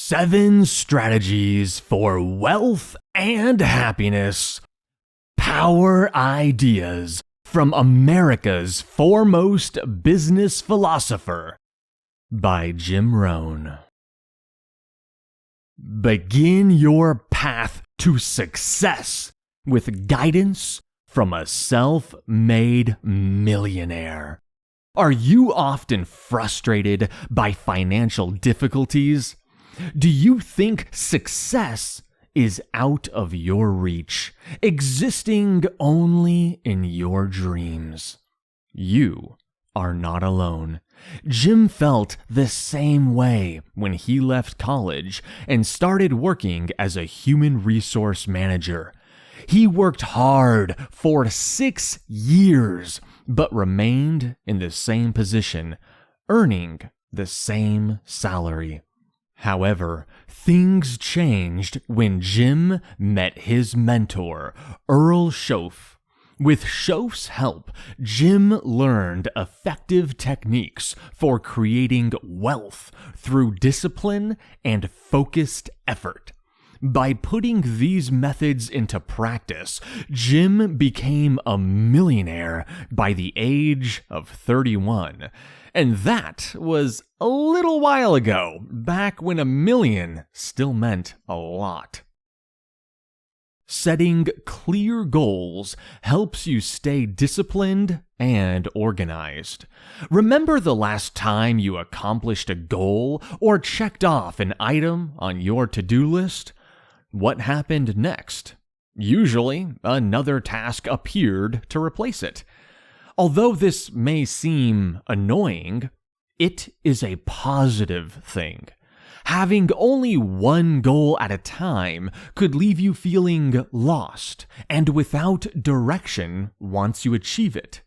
7 Strategies for Wealth and Happiness. Power Ideas from America's Foremost Business Philosopher by Jim Rohn. Begin your path to success with guidance from a self-made millionaire. Are you often frustrated by financial difficulties? Do you think success is out of your reach, existing only in your dreams? You are not alone. Jim felt the same way when he left college and started working as a human resource manager. He worked hard for 6 years, but remained in the same position, earning the same salary. However, things changed when Jim met his mentor, Earl Shoaff. With Shoaff's help, Jim learned effective techniques for creating wealth through discipline and focused effort. By putting these methods into practice, Jim became a millionaire by the age of 31. And that was a little while ago, back when $1 million still meant a lot. Setting clear goals helps you stay disciplined and organized. Remember the last time you accomplished a goal or checked off an item on your to-do list? What happened next? Usually, another task appeared to replace it. Although this may seem annoying, it is a positive thing. Having only one goal at a time could leave you feeling lost and without direction once you achieve it.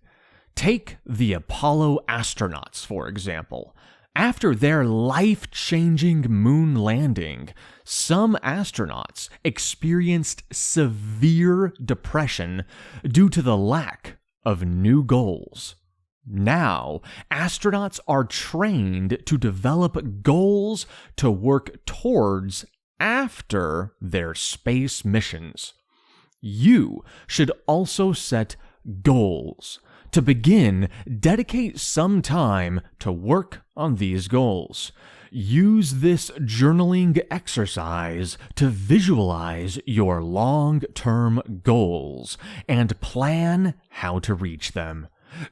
Take the Apollo astronauts, for example. After their life-changing moon landing, some astronauts experienced severe depression due to the lack of new goals. Now, astronauts are trained to develop goals to work towards after their space missions. You should also set goals. To begin, dedicate some time to work on these goals. Use this journaling exercise to visualize your long-term goals and plan how to reach them.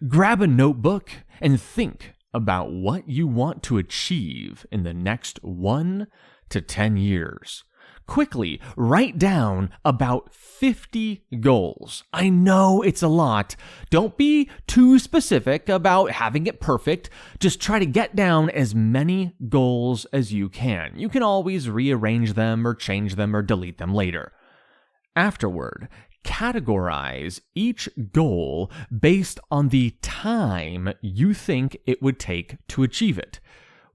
Grab a notebook and think about what you want to achieve in the next 1 to 10 years. Quickly write down about 50 goals. I know it's a lot. Don't be too specific about having it perfect. Just try to get down as many goals as you can. You can always rearrange them or change them or delete them later. Afterward, categorize each goal based on the time you think it would take to achieve it.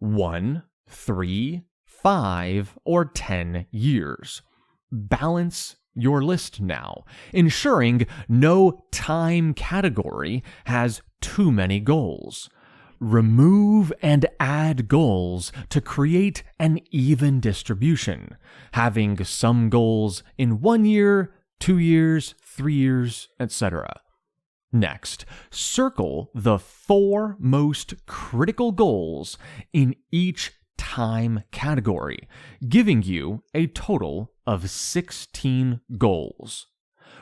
1, 3, 5, or 10 years. Balance your list now, ensuring no time category has too many goals. Remove and add goals to create an even distribution, having some goals in 1 year, 2 years, 3 years, etc. Next, circle the 4 most critical goals in each time category, giving you a total of 16 goals.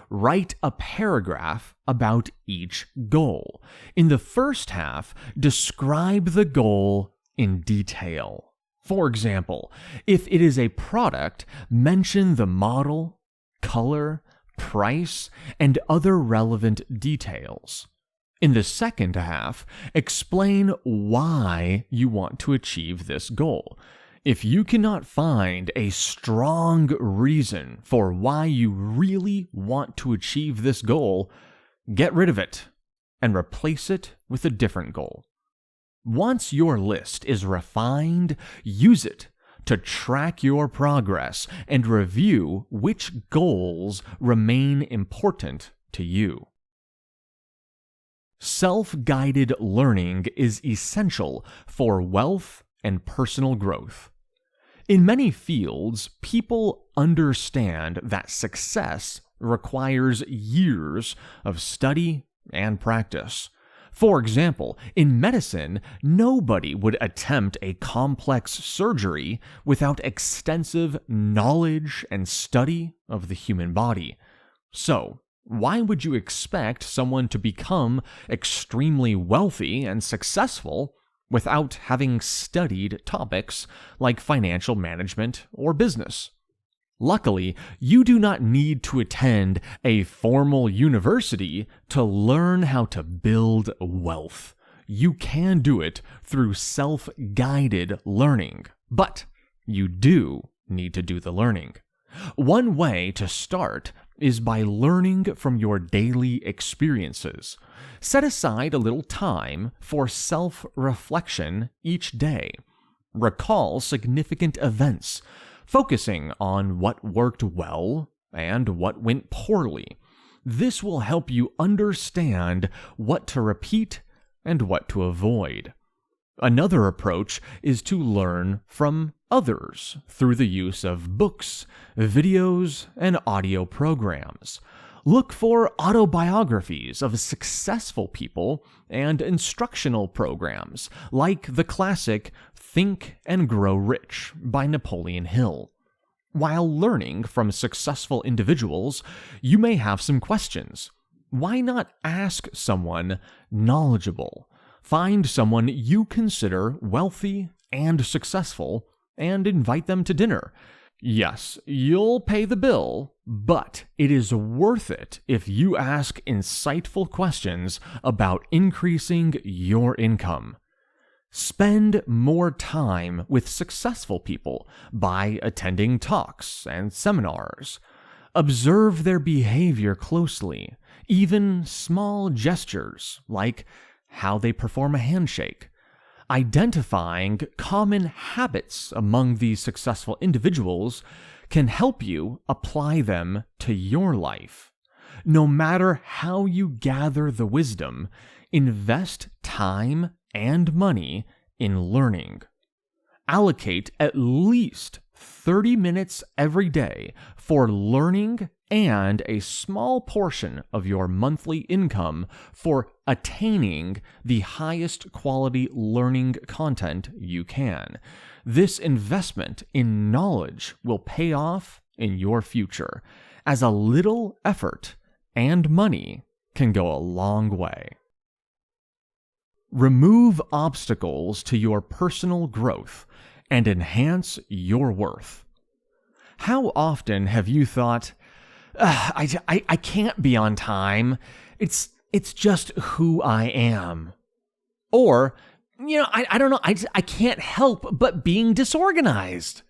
Write a paragraph about each goal. In the first half, describe the goal in detail. For example, if it is a product, mention the model, color, price, and other relevant details. In the second half, explain why you want to achieve this goal. If you cannot find a strong reason for why you really want to achieve this goal, get rid of it and replace it with a different goal. Once your list is refined, use it to track your progress and review which goals remain important to you. Self-guided learning is essential for wealth and personal growth. In many fields, people understand that success requires years of study and practice. For example, in medicine, nobody would attempt a complex surgery without extensive knowledge and study of the human body. So, why would you expect someone to become extremely wealthy and successful without having studied topics like financial management or business? Luckily, you do not need to attend a formal university to learn how to build wealth. You can do it through self-guided learning, but you do need to do the learning. One way to start is by learning from your daily experiences. Set aside a little time for self-reflection each day. Recall significant events, focusing on what worked well and what went poorly. This will help you understand what to repeat and what to avoid. Another approach is to learn from others through the use of books, videos, and audio programs. Look for autobiographies of successful people and instructional programs like the classic Think and Grow Rich by Napoleon Hill. While learning from successful individuals, you may have some questions. Why not ask someone knowledgeable? Find someone you consider wealthy and successful and invite them to dinner. Yes, you'll pay the bill, but it is worth it if you ask insightful questions about increasing your income. Spend more time with successful people by attending talks and seminars. Observe their behavior closely, even small gestures like how they perform a handshake. Identifying common habits among these successful individuals can help you apply them to your life. No matter how you gather the wisdom, invest time and money in learning. Allocate at least 30 minutes every day for learning and a small portion of your monthly income for attaining the highest quality learning content you can. This investment in knowledge will pay off in your future, as a little effort and money can go a long way. Remove obstacles to your personal growth and enhance your worth. How often have you thought, I can't be on time. It's just who I am. Or, I don't know, I can't help but being disorganized.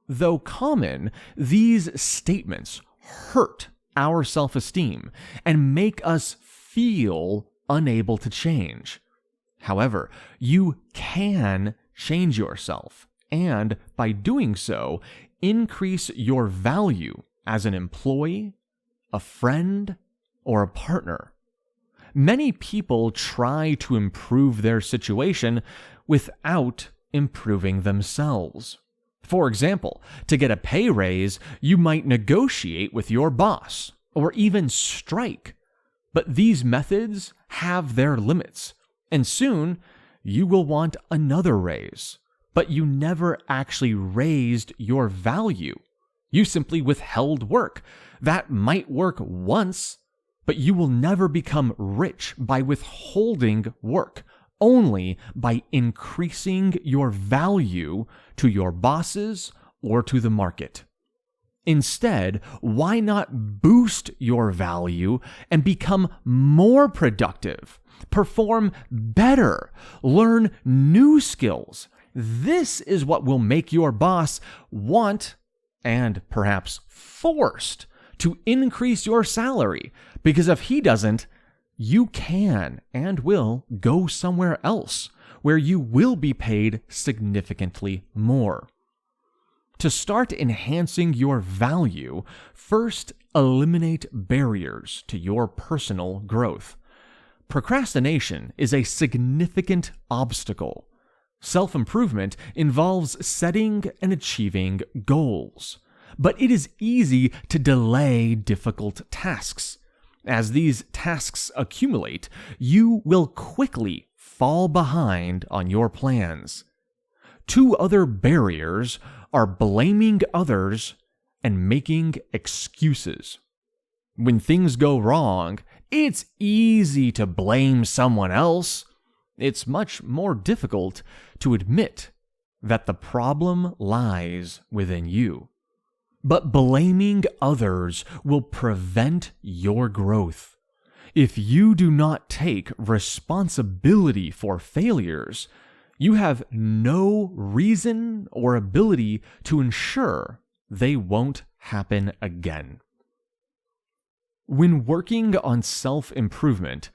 Though common, these statements hurt our self-esteem and make us feel unable to change. However, you can change yourself, and by doing so, increase your value as an employee, a friend, or a partner. Many people try to improve their situation without improving themselves. For example, to get a pay raise, you might negotiate with your boss, or even strike. But these methods have their limits, and soon you will want another raise. But you never actually raised your value. You simply withheld work. That might work once, but you will never become rich by withholding work, only by increasing your value to your bosses or to the market. Instead, why not boost your value and become more productive, perform better, learn new skills? This is what will make your boss want, and perhaps forced, to increase your salary, because if he doesn't, you can and will go somewhere else where you will be paid significantly more. To start enhancing your value, first eliminate barriers to your personal growth. Procrastination is a significant obstacle. Self-improvement involves setting and achieving goals, but it is easy to delay difficult tasks. As these tasks accumulate, you will quickly fall behind on your plans. Two other barriers are blaming others and making excuses. When things go wrong, it's easy to blame someone else. It's much more difficult to admit that the problem lies within you. But blaming others will prevent your growth. If you do not take responsibility for failures, you have no reason or ability to ensure they won't happen again. When working on self-improvement,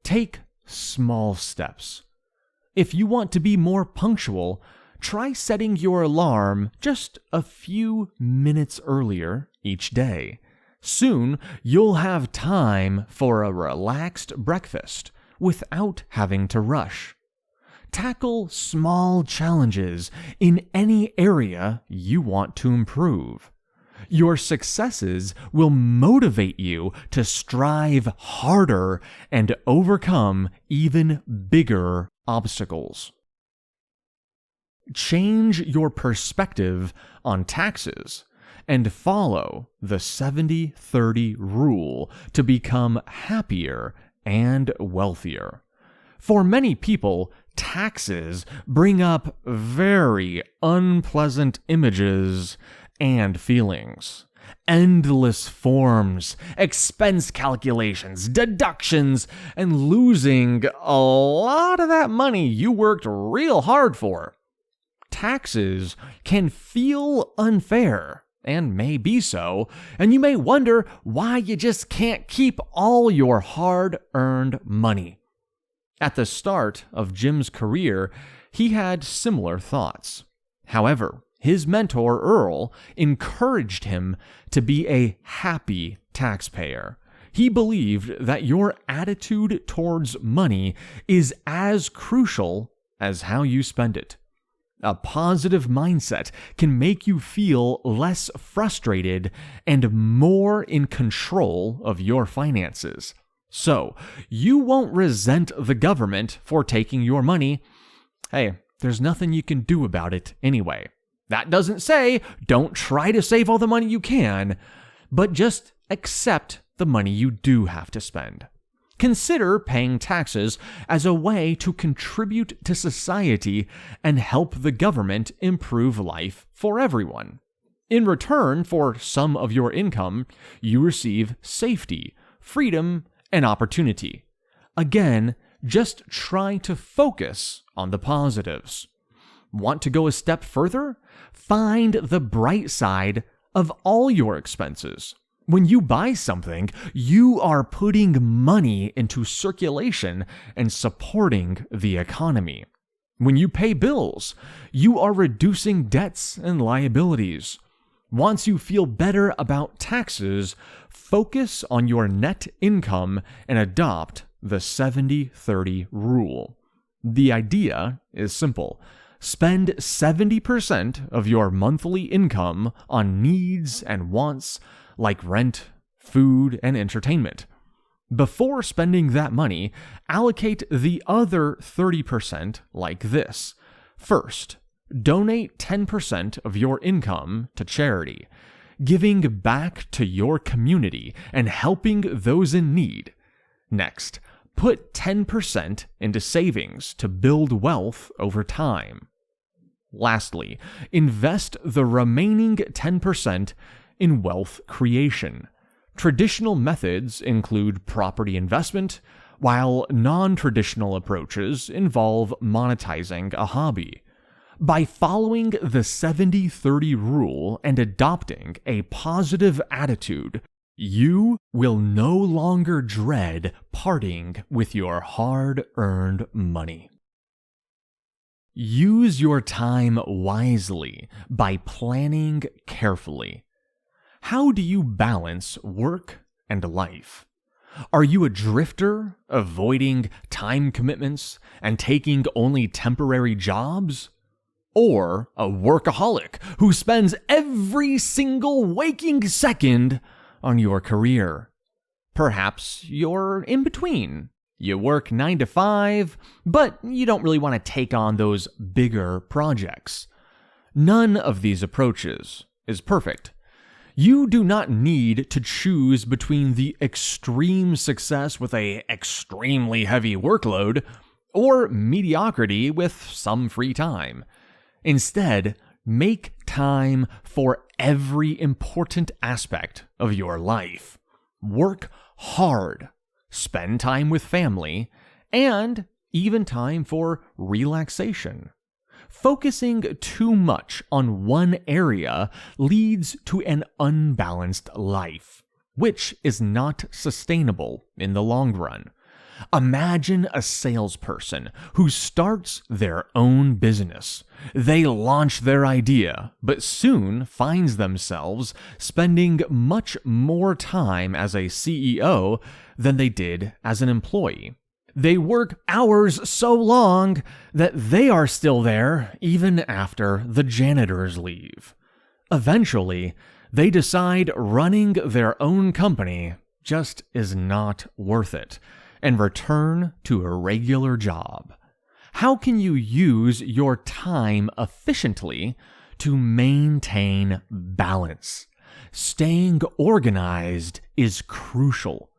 take small steps. If you want to be more punctual, try setting your alarm just a few minutes earlier each day. Soon, you'll have time for a relaxed breakfast without having to rush. Tackle small challenges in any area you want to improve. Your successes will motivate you to strive harder and overcome even bigger obstacles. Change your perspective on taxes and follow the 70-30 rule to become happier and wealthier. For many people, taxes bring up very unpleasant images and feelings. Endless forms, expense calculations, deductions, and losing a lot of that money you worked real hard for. Taxes can feel unfair, and may be so, and you may wonder why you just can't keep all your hard-earned money. At the start of Jim's career, he had similar thoughts. However, his mentor, Earl, encouraged him to be a happy taxpayer. He believed that your attitude towards money is as crucial as how you spend it. A positive mindset can make you feel less frustrated and more in control of your finances. So, you won't resent the government for taking your money. Hey, there's nothing you can do about it anyway. That doesn't say don't try to save all the money you can, but just accept the money you do have to spend. Consider paying taxes as a way to contribute to society and help the government improve life for everyone. In return for some of your income, you receive safety, freedom, and opportunity. Again, just try to focus on the positives. Want to go a step further? Find the bright side of all your expenses. When you buy something, you are putting money into circulation and supporting the economy. When you pay bills, you are reducing debts and liabilities. Once you feel better about taxes, focus on your net income and adopt the 70-30 rule. The idea is simple. Spend 70% of your monthly income on needs and wants like rent, food, and entertainment. Before spending that money, allocate the other 30% like this. First, donate 10% of your income to charity, giving back to your community and helping those in need. Next, put 10% into savings to build wealth over time. Lastly, invest the remaining 10% in wealth creation. Traditional methods include property investment, while non-traditional approaches involve monetizing a hobby. By following the 70-30 rule and adopting a positive attitude, you will no longer dread parting with your hard-earned money. Use your time wisely by planning carefully. How do you balance work and life? Are you a drifter, avoiding time commitments and taking only temporary jobs? Or a workaholic who spends every single waking second on your career? Perhaps you're in between. You work 9 to 5, but you don't really want to take on those bigger projects. None of these approaches is perfect. You do not need to choose between the extreme success with an extremely heavy workload or mediocrity with some free time. Instead, make time for every important aspect of your life. Work hard, spend time with family, and even time for relaxation. Focusing too much on one area leads to an unbalanced life, which is not sustainable in the long run. Imagine a salesperson who starts their own business. They launch their idea, but soon finds themselves spending much more time as a CEO than they did as an employee. They work hours so long that they are still there even after the janitors leave. Eventually, they decide running their own company just is not worth it and return to a regular job. How can you use your time efficiently to maintain balance? Staying organized is crucial.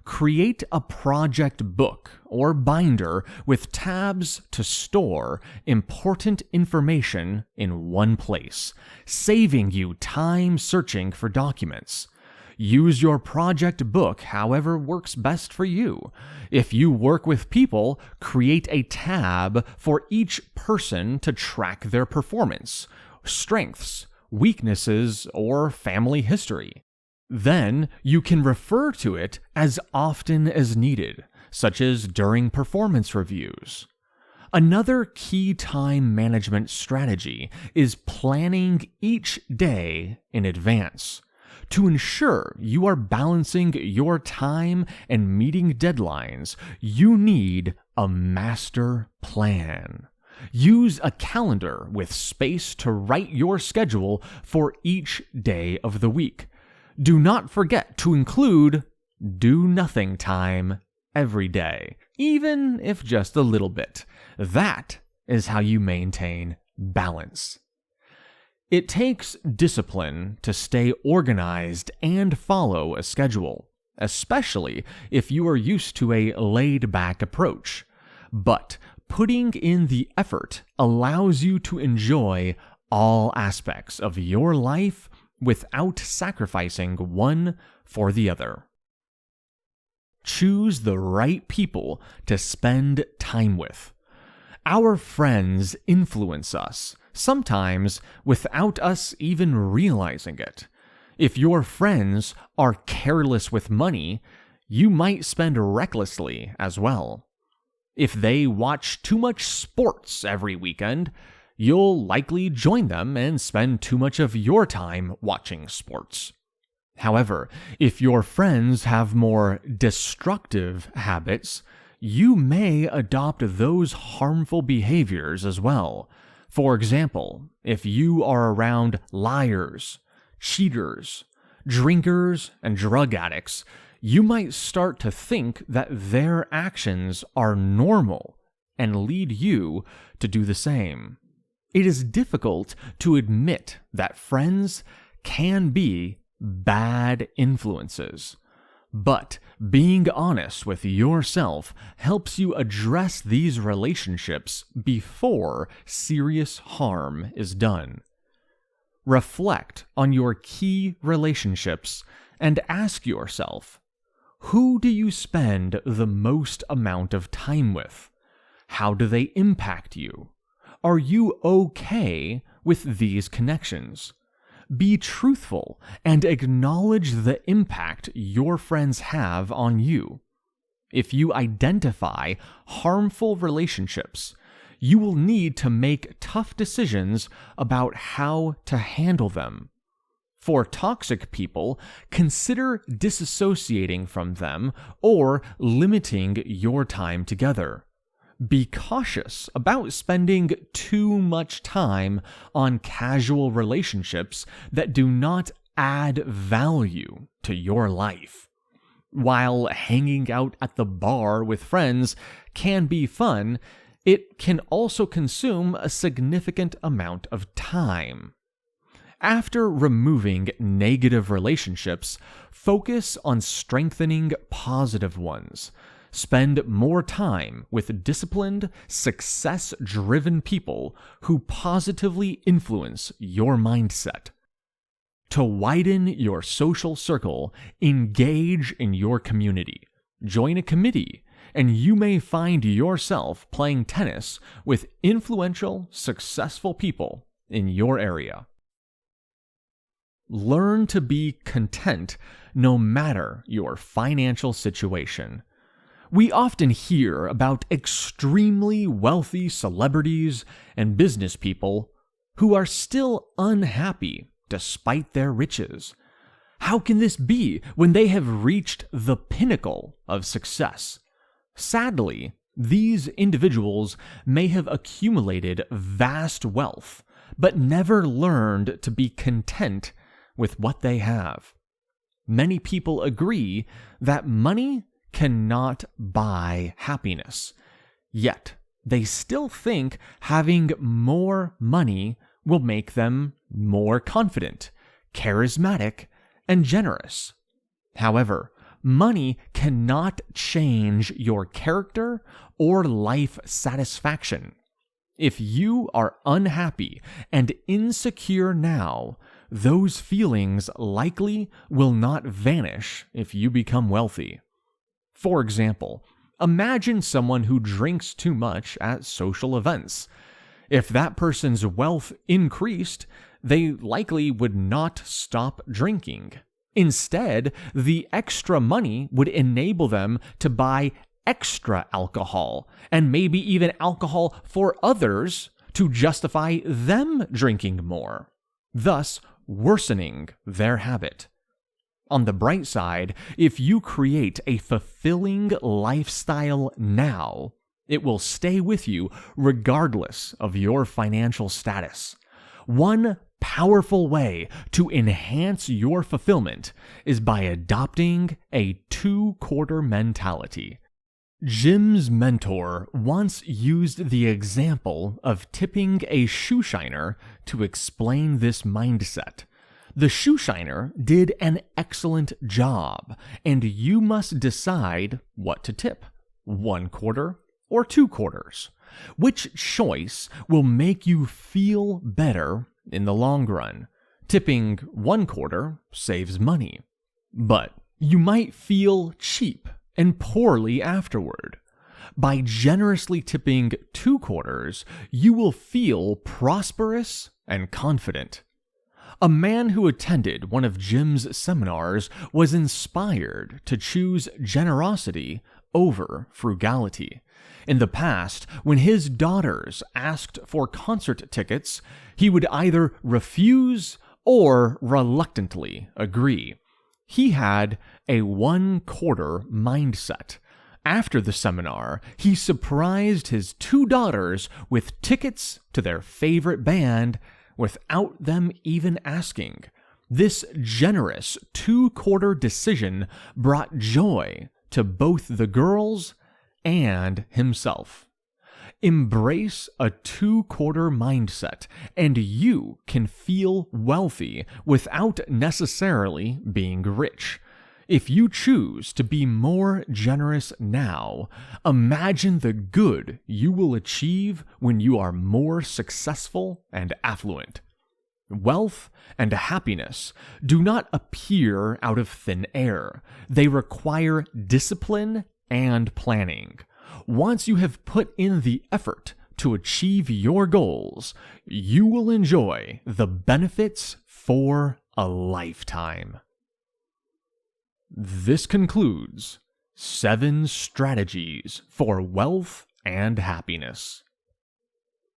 Create a project book or binder with tabs to store important information in one place, saving you time searching for documents. Use your project book however works best for you. If you work with people, create a tab for each person to track their performance, strengths, weaknesses, or family history. Then you can refer to it as often as needed, such as during performance reviews. Another key time management strategy is planning each day in advance. To ensure you are balancing your time and meeting deadlines, you need a master plan. Use a calendar with space to write your schedule for each day of the week. Do not forget to include do-nothing time every day, even if just a little bit. That is how you maintain balance. It takes discipline to stay organized and follow a schedule, especially if you are used to a laid-back approach. But putting in the effort allows you to enjoy all aspects of your life without sacrificing one for the other. Choose the right people to spend time with. Our friends influence us, sometimes without us even realizing it. If your friends are careless with money, you might spend recklessly as well. If they watch too much sports every weekend, you'll likely join them and spend too much of your time watching sports. However, if your friends have more destructive habits, you may adopt those harmful behaviors as well. For example, if you are around liars, cheaters, drinkers, and drug addicts, you might start to think that their actions are normal and lead you to do the same. It is difficult to admit that friends can be bad influences, but being honest with yourself helps you address these relationships before serious harm is done. Reflect on your key relationships and ask yourself, who do you spend the most amount of time with? How do they impact you? Are you okay with these connections? Be truthful and acknowledge the impact your friends have on you. If you identify harmful relationships, you will need to make tough decisions about how to handle them. For toxic people, consider disassociating from them or limiting your time together. Be cautious about spending too much time on casual relationships that do not add value to your life. While hanging out at the bar with friends can be fun, it can also consume a significant amount of time. After removing negative relationships, focus on strengthening positive ones. Spend more time with disciplined, success-driven people who positively influence your mindset. To widen your social circle, engage in your community. Join a committee, and you may find yourself playing tennis with influential, successful people in your area. Learn to be content no matter your financial situation. We often hear about extremely wealthy celebrities and business people who are still unhappy despite their riches. How can this be when they have reached the pinnacle of success? Sadly, these individuals may have accumulated vast wealth, but never learned to be content with what they have. Many people agree that money cannot buy happiness, yet they still think having more money will make them more confident, charismatic, and generous. However, money cannot change your character or life satisfaction. If you are unhappy and insecure now, those feelings likely will not vanish if you become wealthy. For example, imagine someone who drinks too much at social events. If that person's wealth increased, they likely would not stop drinking. Instead, the extra money would enable them to buy extra alcohol, and maybe even alcohol for others to justify them drinking more, thus worsening their habit. On the bright side, if you create a fulfilling lifestyle now, it will stay with you regardless of your financial status. One powerful way to enhance your fulfillment is by adopting a two-quarter mentality. Jim's mentor once used the example of tipping a shoeshiner to explain this mindset. The shoeshiner did an excellent job, and you must decide what to tip, 1/4 or 2/4. Which choice will make you feel better in the long run? Tipping 1/4 saves money, but you might feel cheap and poorly afterward. By generously tipping 2/4, you will feel prosperous and confident. A man who attended one of Jim's seminars was inspired to choose generosity over frugality. In the past, when his daughters asked for concert tickets, he would either refuse or reluctantly agree. He had a 1/4 mindset. After the seminar, he surprised his 2 daughters with tickets to their favorite band without them even asking. This generous 2/4 decision brought joy to both the girls and himself. Embrace a 2/4 mindset, and you can feel wealthy without necessarily being rich. If you choose to be more generous now, imagine the good you will achieve when you are more successful and affluent. Wealth and happiness do not appear out of thin air. They require discipline and planning. Once you have put in the effort to achieve your goals, you will enjoy the benefits for a lifetime. This concludes 7 strategies for wealth and happiness.